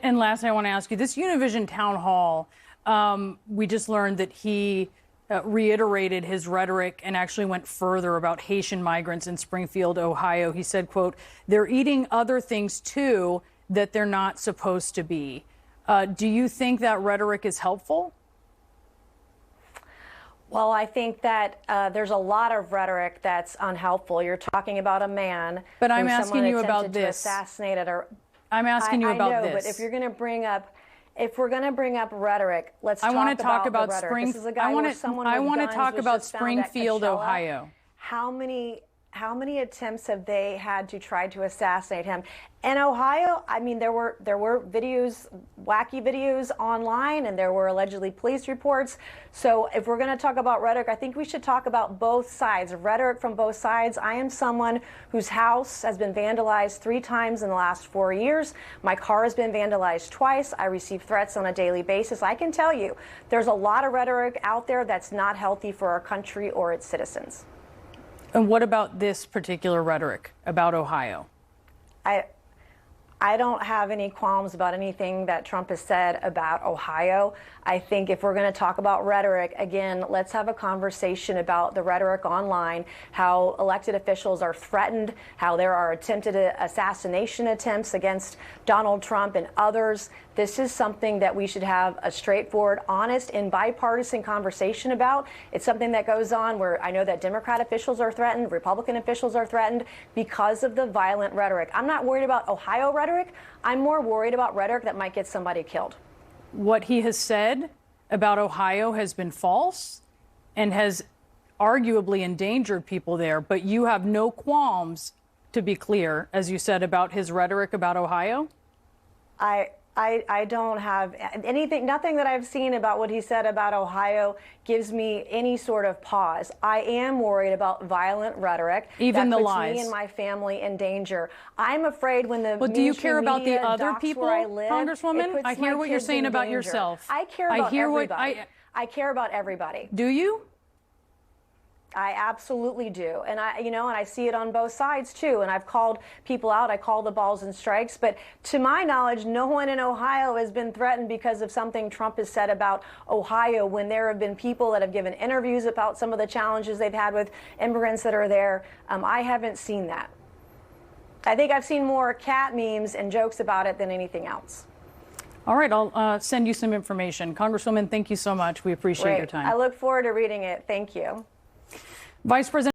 And lastly, I want to ask you, this Univision town hall, we just learned that he reiterated his rhetoric and actually went further about Haitian migrants in Springfield, Ohio. He said, quote, "They're eating other things, too, that they're not supposed to be." Do you think that rhetoric is helpful? Well, I think that there's a lot of rhetoric that's unhelpful. You're talking about a man. But I'm asking you about this. I'm asking you about this. But if you're going to bring up, if we're going to bring up rhetoric, let's talk about the rhetoric. This is a guy where someone with guns was just found at Springfield, Coachella. Ohio. How many attempts have they had to try to assassinate him? In Ohio, I mean, there were videos, wacky videos online, and there were allegedly police reports. So if we're going to talk about rhetoric, I think we should talk about both sides, rhetoric from both sides. I am someone whose house has been vandalized 3 times in the last 4 years. My car has been vandalized twice. I receive threats on a daily basis. I can tell you there's a lot of rhetoric out there that's not healthy for our country or its citizens. And what about this particular rhetoric about Ohio? I don't have any qualms about anything that Trump has said about Ohio. I think if we're going to talk about rhetoric, again, let's have a conversation about the rhetoric online, how elected officials are threatened, how there are attempted assassination attempts against Donald Trump and others. This is something that we should have a straightforward, honest, and bipartisan conversation about. It's something that goes on where I know that Democrat officials are threatened, Republican officials are threatened because of the violent rhetoric. I'm not worried about Ohio rhetoric. I'm more worried about rhetoric that might get somebody killed. What he has said about Ohio has been false and has arguably endangered people there. But you have no qualms, to be clear, as you said, about his rhetoric about Ohio? I don't have anything, nothing that I've seen about what he said about Ohio gives me any sort of pause. I am worried about violent rhetoric. Even the puts lies. Me and my family in danger. I'm afraid when the But do you care about the other people, where I live, Congresswoman? I hear what you're saying about yourself. I care about everybody. I care about everybody. Do you? I absolutely do. And I see it on both sides too. And I've called people out. I call the balls and strikes. But to my knowledge, no one in Ohio has been threatened because of something Trump has said about Ohio, when there have been people that have given interviews about some of the challenges they've had with immigrants that are there. I haven't seen that. I think I've seen more cat memes and jokes about it than anything else. All right, I'll send you some information. Congresswoman, thank you so much. We appreciate your time. I look forward to reading it. Thank you. Vice President